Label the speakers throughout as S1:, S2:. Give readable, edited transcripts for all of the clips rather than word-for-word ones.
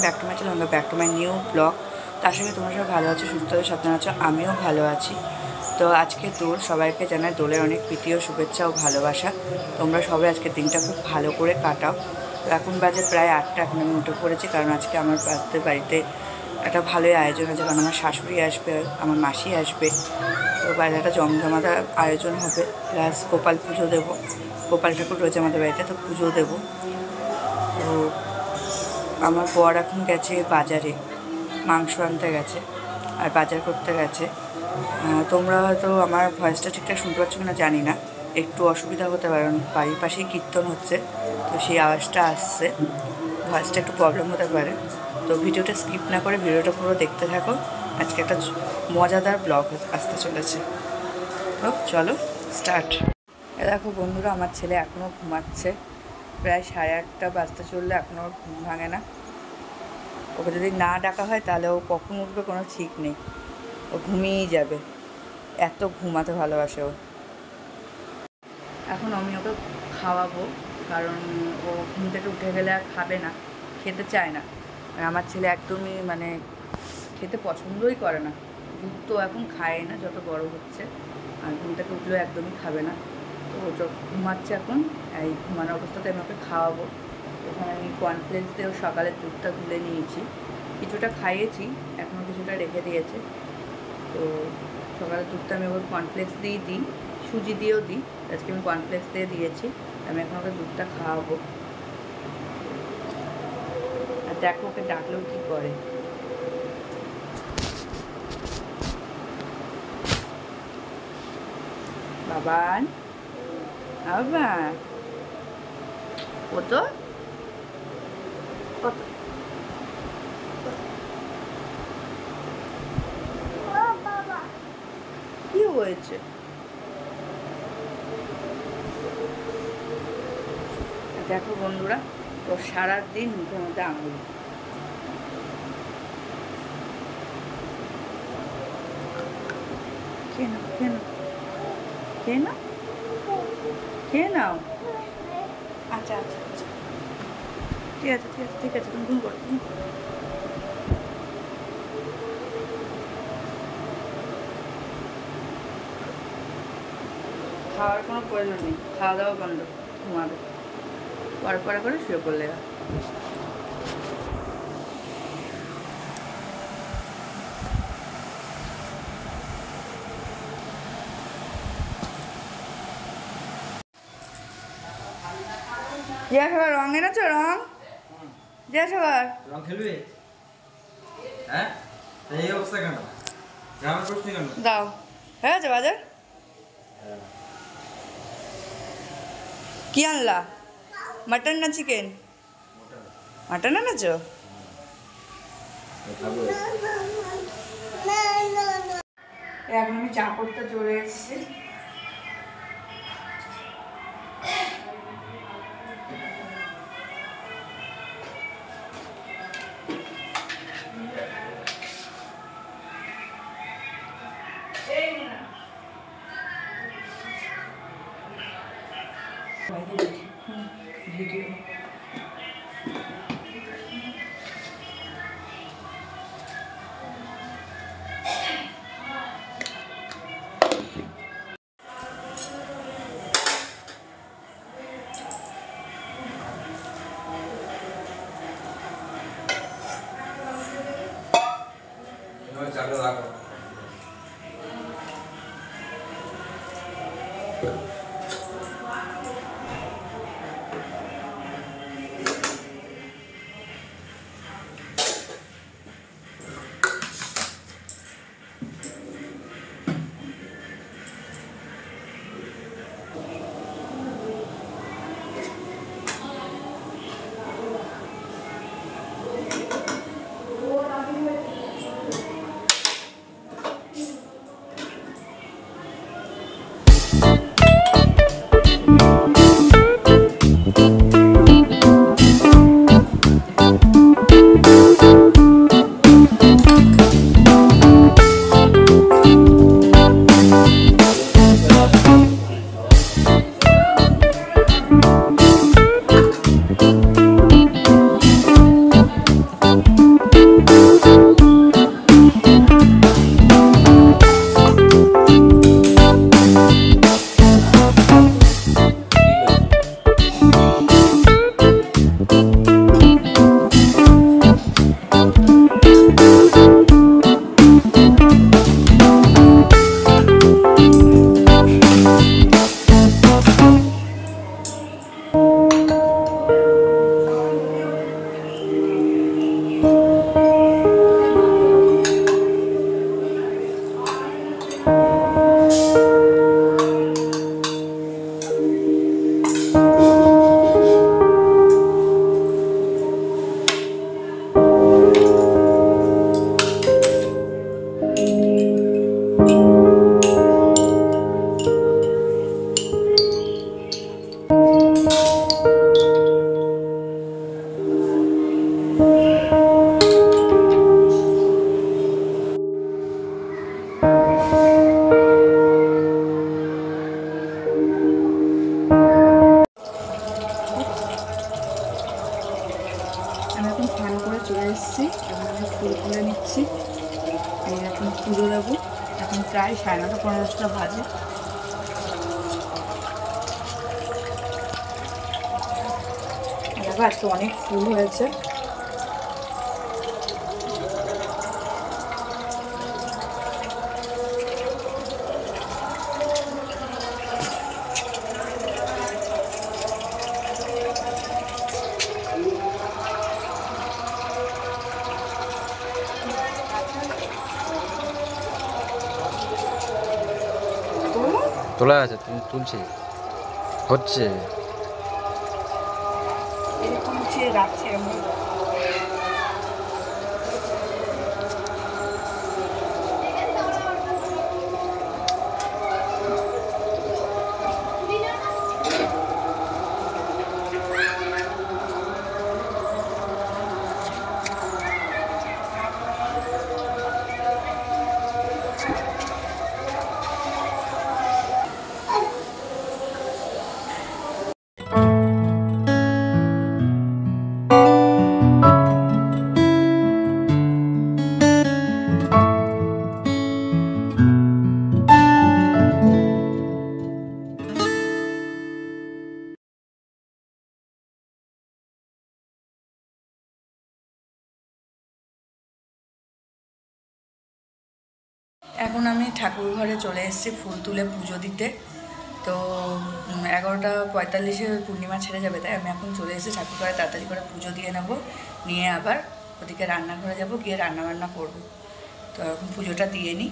S1: Back to my channel, back to my new blog. তার সঙ্গে তোমরা সবাই ভালো আছো, সুস্থ আছো, সাবধান আছো, আমিও ভালো আছি। তো আজকে দোল, সবাইকে জানাই দোলের অনেক প্রীতি ও শুভেচ্ছা ও ভালোবাসা। তোমরা সবাই আজকে দিনটা খুব ভালো করে কাটাও। তো এখন বাজে প্রায় 8টা, এখন আমি উঠে পড়েছি, কারণ আজকে আমার বাড়িতে একটা ভালোই আয়োজন আছে, কারণ আমার শাশুড়ি আসবে, আমার মাসি আসবে। তো বাড়িতে একটা জমজমাটা আয়োজন হবে, প্লাস গোপাল পুজো দেবো। গোপাল ঠাকুর রয়েছে আমাদের বাড়িতে, তো পুজো দেবো। তো আমার বর এখন গেছে বাজারে, মাংস আনতে গেছে আর বাজার করতে গেছে। তোমরা হয়তো আমার ভয়েসটা ঠিকঠাক শুনতে পাচ্ছ কিনা জানি না, একটু অসুবিধা হতে পারে, বাড়ির পাশেই কীর্তন হচ্ছে, তো সেই আওয়াজটা আসছে, ভয়েসটা একটু প্রবলেম হতে পারে। তো ভিডিওটা স্কিপ না করে ভিডিওটা পুরো দেখতে থাকো, আজকে একটা মজাদার ব্লগ আসতে চলেছে। তো চলো স্টার্ট। দেখো বন্ধুরা, আমার ছেলে এখনও ঘুমাচ্ছে, প্রায় 8:30 বাজতে চললে এখনও ঘুম ভাঙে না। ওকে যদি না ডাকা হয় তাহলে ও কখন উঠবে কোনো ঠিক নেই, ও ঘুমিয়েই যাবে, এত ঘুমাতে ভালোবাসে ও। এখন আমি ওকে খাওয়াবো, কারণ ও ঘুম থেকে উঠে গেলে আর খাবে না, খেতে চায় না। আমার ছেলে একদমই খেতে পছন্দই করে না, দুধ তো এখন খায় না যত বড় হচ্ছে, আর ঘুম থেকে উঠলেও একদমই খাবে না। তো ও ঘুমাচ্ছে এখন, এই ঘুমানোর অবস্থাতে আমি ওকে খাওয়াবো। ওখানে আমি কর্নফ্লেক্স দিয়েও সকালের দুধটা তুলে নিয়েছি, কিছুটা খাইয়েছি, এখনও কিছুটা রেখে দিয়েছে। তো সকালের দুধটা আমি ওকে কর্নফ্লেক্স দিয়েই দিই, সুজি দিয়েও দিই, আজকে আমি কর্নফ্লেক্স দিয়ে দিয়েছি। আমি এখন ওকে দুধটা খাওয়াবো। আর দেখো ওকে ডাকলেও কী করে। বাবান, বাবা ও তো কি হয়েছে? দেখো বন্ধুরা, ও সারাদিন মুখের মধ্যে আঙুল। খেয়ে নাও, খেয়ে নাও, খেয়ে নাও, খেয়ে নাও। আচ্ছা আচ্ছা আচ্ছা, ঠিক আছে ঠিক আছে ঠিক আছে, তুমি ঘুম করো, তুমি খাওয়ার কোনো প্রয়োজন নেই, খাওয়া দাওয়া বন্ধ, ঘুমাবে, পরে পরে করে শুয়ে পড়লে। সবার রং এনেছো? রং সবার
S2: রং খেলবে? হ্যাঁ, এই অবস্থা কেন? জামা পরছিস কেন?
S1: দাও, হয়ে গেছে বাজার? কি আনলা? মাটন না চিকেন? মাটন এনেছো? এখন আমি চা করতে চলে এসেছি। ভিডিও
S2: চালু রাখো।
S1: এখন প্রায় 9:30 পৌনে 10টা বাজে। দেখো আজকে অনেক ফুল হয়েছে।
S2: তোলা আছে, তুমি তুলছি হচ্ছে
S1: এরকম হচ্ছে রাখছে আমি। এখন আমি ঠাকুর ঘরে চলে এসেছি ফুল তুলে পুজো দিতে। তো 11:45-এ পূর্ণিমা ছেড়ে যাবে, তাই আমি এখন চলে এসেছি ঠাকুর ঘরে, তাড়াতাড়ি করে পুজো দিয়ে নেব, নিয়ে আবার ওদিকে রান্নাঘরে যাব, গিয়ে রান্নাবান্না করব। তো এখন পুজোটা দিয়ে নিই।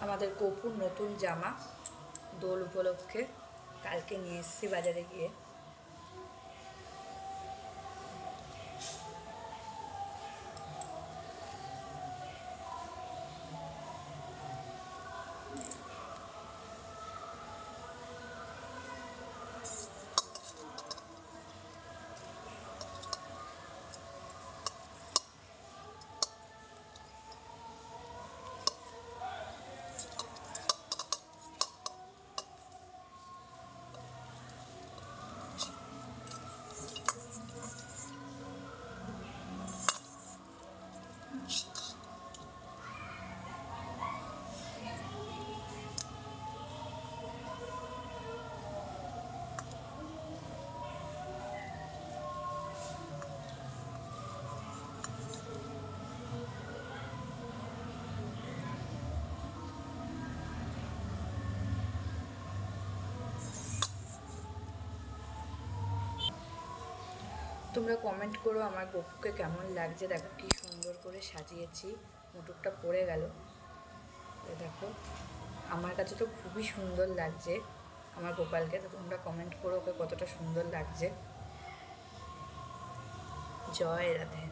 S1: আমাদের গপুর নতুন জামা দোল উপলক্ষে কালকে নিয়ে এসেছি বাজারে গিয়ে। তোমরা কমেন্ট করো আমার গপুকে কেমন লাগছে। দেখো কি সুন্দর করে সাজিয়েছি, মুটুকটা পড়ে গেল। দেখো আমার কাছে তো খুবই সুন্দর লাগছে আমার গোপালকে। তো তোমরা কমেন্ট করো ওকে কতটা সুন্দর লাগছে। জয় রাধে।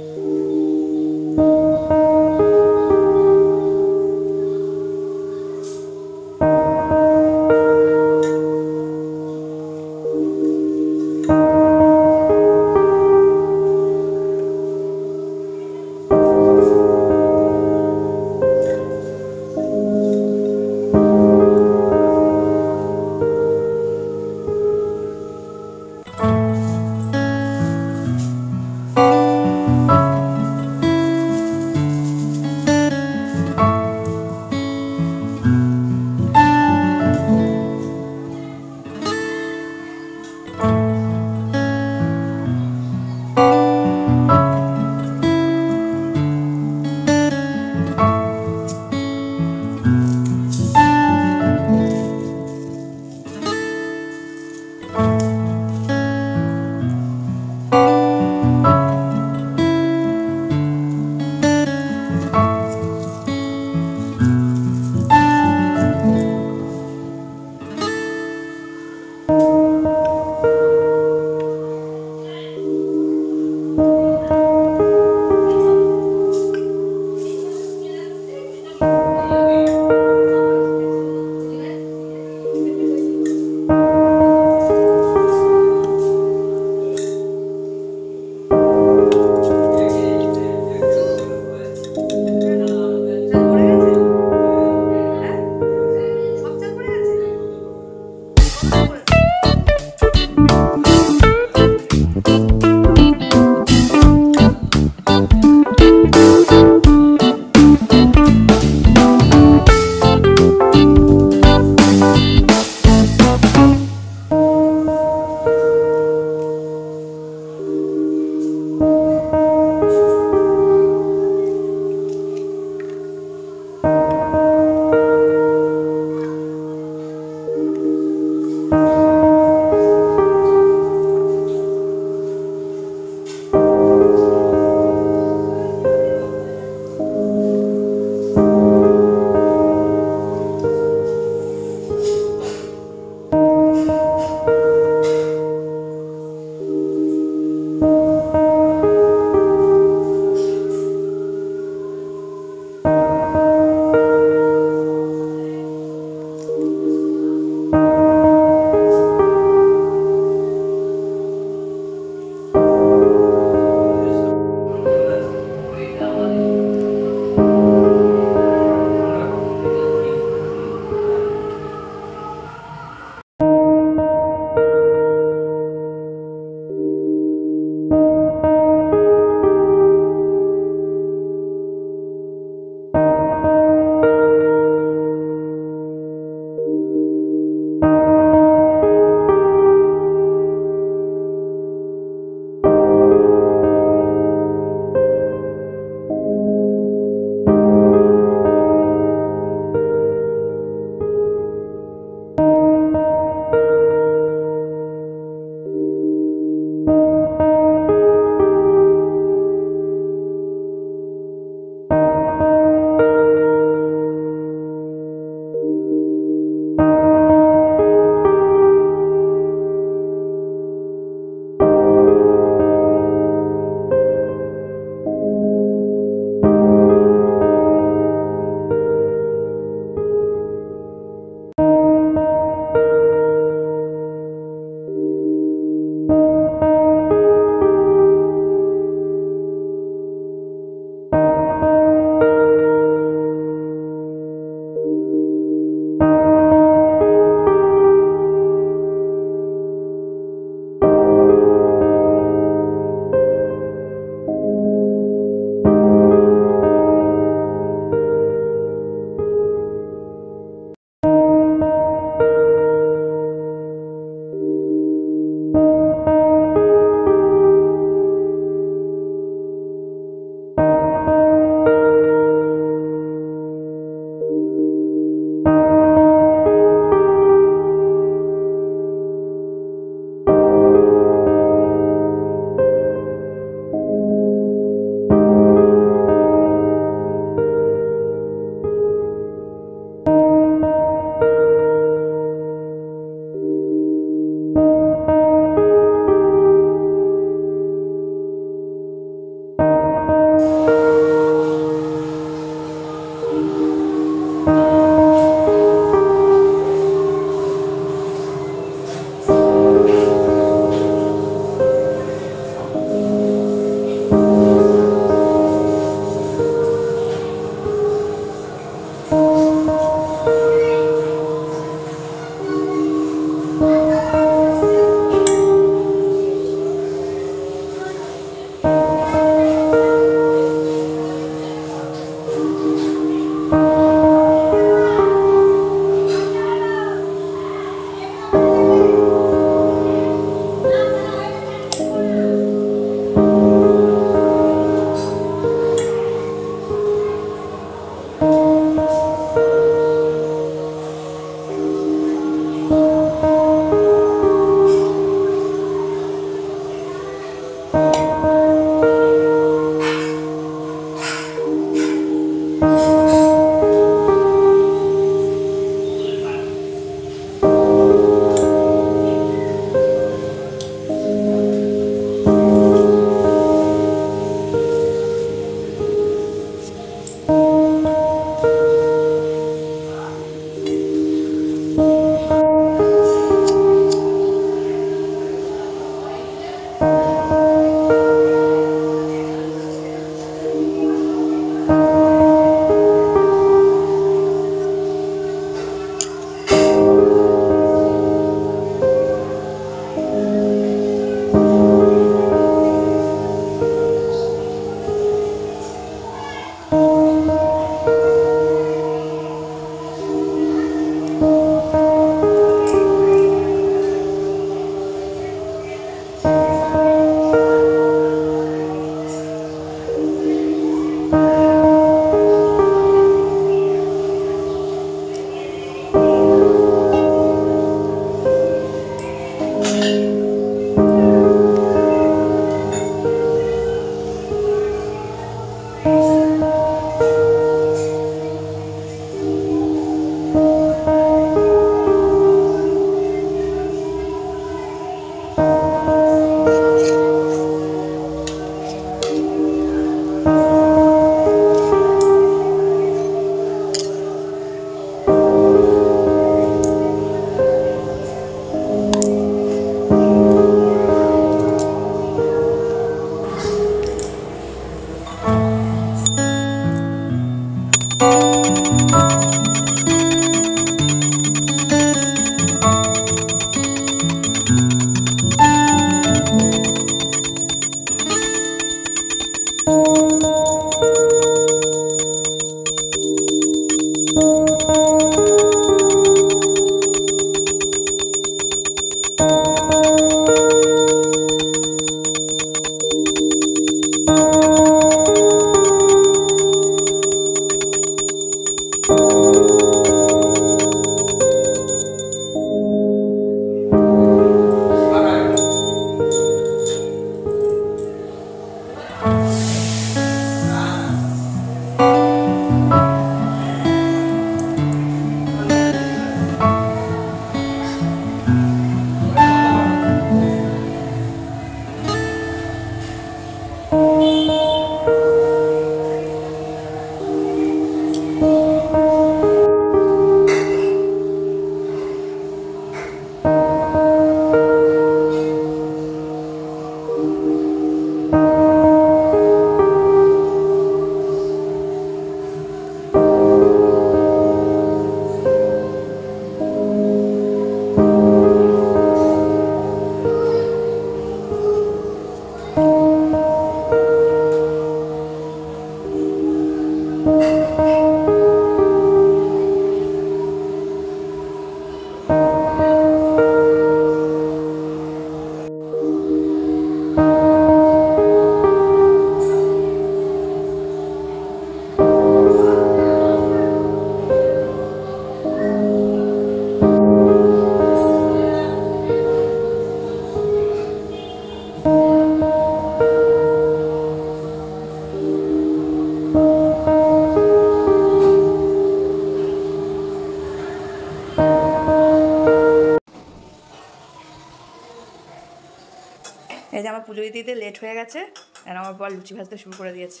S1: এই যে আমার পুজো দিতে দিতে লেট হয়ে গেছে, আর আমার বর লুচি ভাজতে শুরু করে দিয়েছে।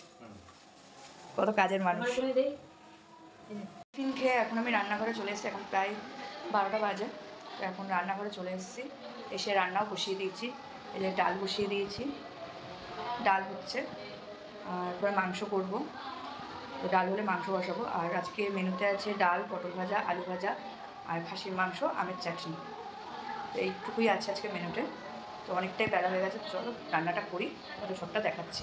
S1: কত কাজের মানুষ। টিফিন খেয়ে এখন আমি রান্নাঘরে চলে এসেছি, এখন প্রায় 12টা বাজে। তো এখন রান্নাঘরে চলে এসেছি, এসে রান্নাও বসিয়ে দিয়েছি। এই যে ডাল বসিয়ে দিয়েছি, ডাল হচ্ছে, আর পরে মাংস করব। তো ডাল হলে মাংস বসাবো। আর আজকে মেনুতে আছে ডাল, পটল ভাজা, আলু ভাজা, আর খাসির মাংস, আমের চাটনি। তো এইটুকুই আছে আজকে মেনুতে। তো অনেকটাই বেলা হয়ে গেছে, চলো রান্নাটা করি, তো সবটা দেখাচ্ছি।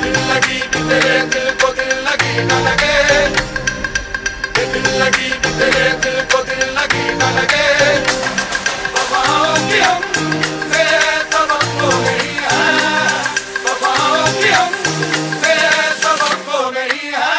S3: दिल लगी कि तेरे दिल को दिल लगी न लगे, दिल लगी कि तेरे दिल को दिल लगी न लगे। वफाओं की हमसे सबक हो गई है, वफाओं की हमसे सबक हो गई है।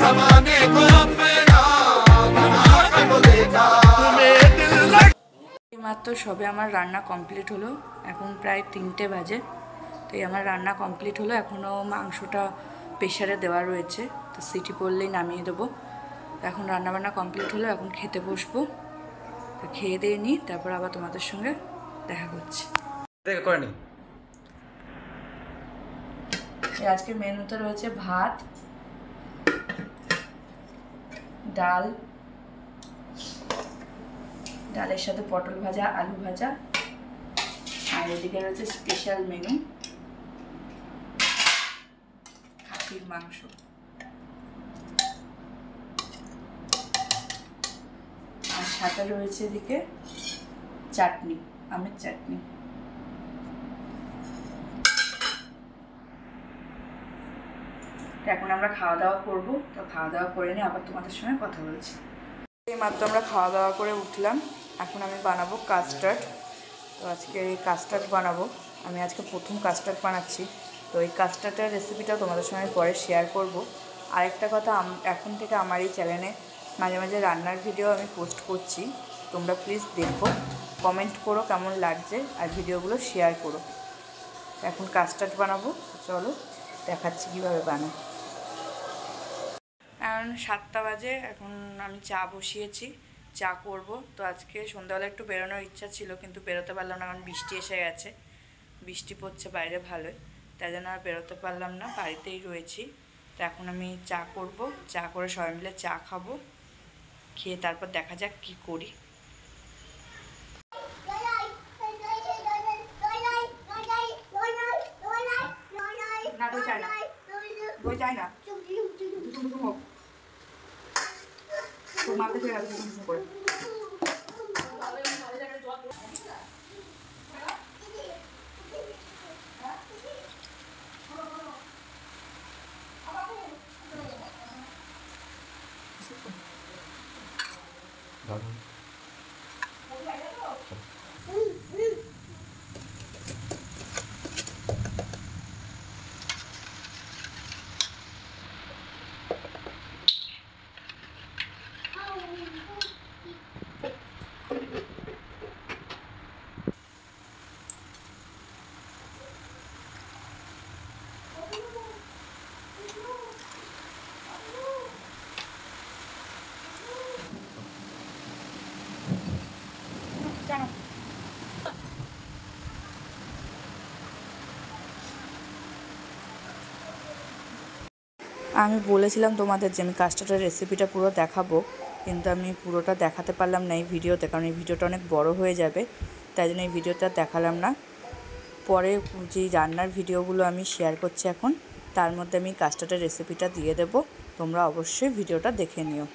S3: ज़माने को अपना बना कर तो देखा, तुम्हें दिल लगी।
S1: মাত্র সবে আমার রান্না কমপ্লিট হলো, এখন প্রায় 3টে বাজে। তো এই আমার রান্না কমপ্লিট হলো, এখনও মাংসটা প্রেশারে দেওয়া রয়েছে, তো সিটি পড়লেই নামিয়ে দেবো। এখন রান্নাবান্না কমপ্লিট হলো, এখন খেতে বসবো। তো খেয়ে দিয়ে নিই, তারপর আবার তোমাদের সঙ্গে দেখা করছি।
S2: করে নি
S1: আজকে মেনুতে রয়েছে ভাত, ডাল, ডালের সাথে পটল ভাজা, আলু ভাজা, আর এদিকে রয়েছে স্পেশাল মেনু খাসির মাংস। আর সাথে রয়েছে এদিকে চাটনি, আমের চাটনি। এখন আমরা খাওয়া দাওয়া করবো, তো খাওয়া দাওয়া করে নিয়ে আবার তোমাদের সঙ্গে কথা বলছি। এই মাত্র আমরা খাওয়া দাওয়া করে উঠলাম, এখন আমি বানাবো কাস্টার্ড। তো আজকে এই কাস্টার্ড বানাবো, আমি আজকে প্রথম কাস্টার্ড বানাচ্ছি। তো এই কাস্টার্ডের রেসিপিটা তোমাদের সঙ্গে পরে শেয়ার করব। আরেকটা কথা, এখন থেকে আমার এই চ্যানেলে মাঝে মাঝে রান্নার ভিডিও আমি পোস্ট করছি, তোমরা প্লিজ দেখো, কমেন্ট করো কেমন লাগছে, আর ভিডিওগুলো শেয়ার করো। এখন কাস্টার্ড বানাবো, চলো দেখাচ্ছি কীভাবে বানাই। এখন 7টা বাজে, এখন আমি চা বসিয়েছি, চা করব। তো আজকে সন্ধ্যাবেলা একটু বেরোনোর ইচ্ছা ছিল, কিন্তু বেরোতে পারলাম না, কারণ বৃষ্টি এসে গেছে, বৃষ্টি পড়ছে বাইরে ভালোই, তাই জন্য আর বেরোতে পারলাম না, বাড়িতেই রয়েছি। তো এখন আমি চা করব, চা করে সবাই মিলে চা খাবো, খেয়ে তারপর দেখা যাক কি করি। না তো চাই না, বই চাই না, তো মাথা ফেলে গেছে করে। আমি বলেছিলাম তোমাদের যে আমি কাস্টার্ডের রেসিপিটা পুরো দেখাবো, কিন্তু আমি পুরোটা দেখাতে পারলাম না এই ভিডিওতে, কারণ এই ভিডিওটা অনেক বড় হয়ে যাবে, তাই জন্য এই ভিডিওটা দেখালাম না। পরে যে রান্নার ভিডিওগুলো আমি শেয়ার করছি এখন, তার মধ্যে আমি কাস্টার্ডের রেসিপিটা দিয়ে দেবো, তোমরা অবশ্যই ভিডিওটা দেখে নিও।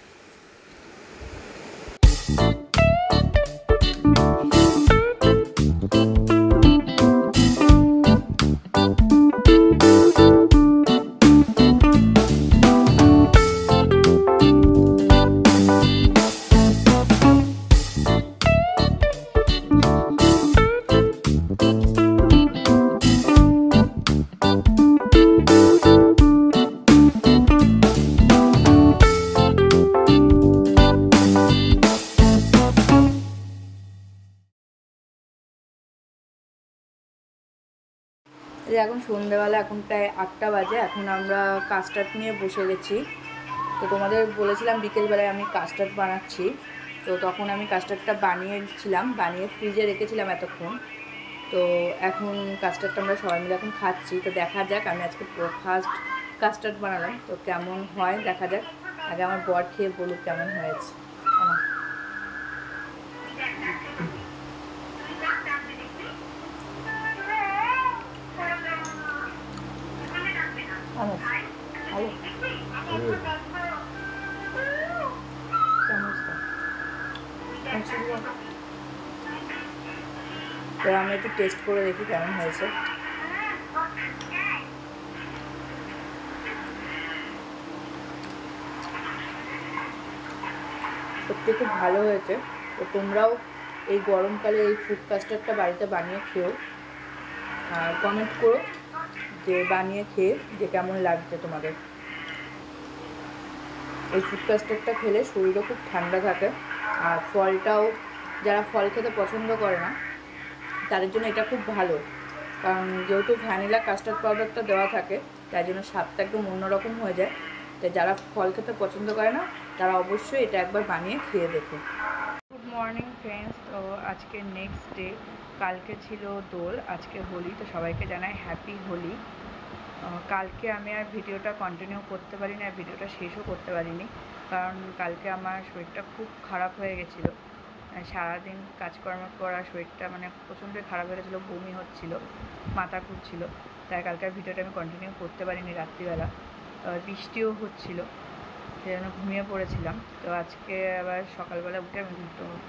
S1: এখন সন্ধ্যেবেলা, এখন প্রায় 8টা বাজে, এখন আমরা কাস্টার্ড নিয়ে বসে গেছি। তো তোমাদের বলেছিলাম বিকেলবেলায় আমি কাস্টার্ড বানাচ্ছি, তো তখন আমি কাস্টার্ডটা বানিয়েছিলাম, বানিয়ে ফ্রিজে রেখেছিলাম এতক্ষণ। তো এখন কাস্টার্ডটা আমরা সবাই মিলে এখন খাচ্ছি। তো দেখা যাক, আমি আজকে ফার্স্ট কাস্টার্ড বানালাম, তো কেমন হয় দেখা যাক। আগে আমার বর খেয়ে বলুক কেমন হয়েছে। তো আমি একটু টেস্ট করে দেখি কেমন হয়েছে। সত্যি খুব ভালো হয়েছে। তো তোমরাও এই গরমকালে এই ফ্রুট কাস্টার্ডটা বাড়িতে বানিয়ে খেও, আর কমেন্ট করো যে বানিয়ে খেয়ে যে কেমন লাগছে তোমাদের। এই ফ্রুট কাস্টার্ডটা খেলে শরীরও খুব ঠান্ডা থাকে, আর ফলটাও, যারা ফল খেতে পছন্দ করে না তাদের জন্য এটা খুব ভালো, কারণ যেহেতু ভ্যানিলা কাস্টার্ড পাউডারটা দেওয়া থাকে তাই জন্য স্বাদটা একদম অন্যরকম হয়ে যায়। তাই যারা ফল খেতে পছন্দ করে না তারা অবশ্যই এটা একবার বানিয়ে খেয়ে দেখো। Good morning friends. তো আজকে নেক্সট ডে, কালকে ছিল দোল, আজকে হোলি। তো সবাইকে জানাই হ্যাপি হোলি। কালকে আমি আর ভিডিওটা কন্টিনিউ করতে পারিনি, আর ভিডিওটা শেষও করতে পারিনি, কারণ কালকে আমার শরীরটা খুব খারাপ হয়ে গেছিলো। সারাদিন কাজকর্ম করা শরীরটা মানে প্রচণ্ডই খারাপ হয়ে গেছিলো, বমি হচ্ছিল, মাথা ঘুরছিল, তাই কালকে আর ভিডিওটা আমি কন্টিনিউ করতে পারিনি রাত্রিবেলা। বৃষ্টিও হচ্ছিল, সেই জন্য ঘুমিয়ে পড়েছিলাম। তো আজকে আবার সকালবেলা উঠে আমি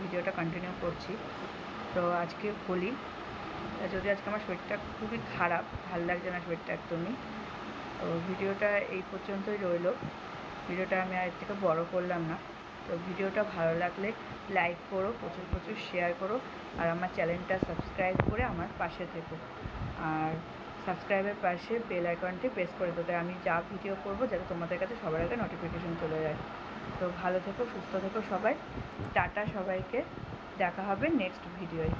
S1: ভিডিওটা কন্টিনিউ করছি। তো আজকে হোলি, যদি আজকে আমার শরীরটা খুবই খারাপ, ভালো লাগছে না শরীরটা একদমই। তো ভিডিওটা এই পর্যন্তই রইলো। ভিডিওটা আমি আর থেকে বড় করলাম না। তো ভিডিওটা ভালো লাগলে লাইক করো, প্রচুর প্রচুর শেয়ার করো, আর আমার চ্যানেলটা সাবস্ক্রাইব করে আমার পাশে থেকো। আর সাবস্ক্রাইবের পাশে বেল আইকনটি প্রেস করে দেবো, আমি যা ভিডিও করবো যাতে তোমাদের কাছে সবার আগে নোটিফিকেশন চলে যায়। তো ভালো থেকো, সুস্থ থেকো সবাই। টাটা সবাইকে, দেখা হবে নেক্সট ভিডিওয়।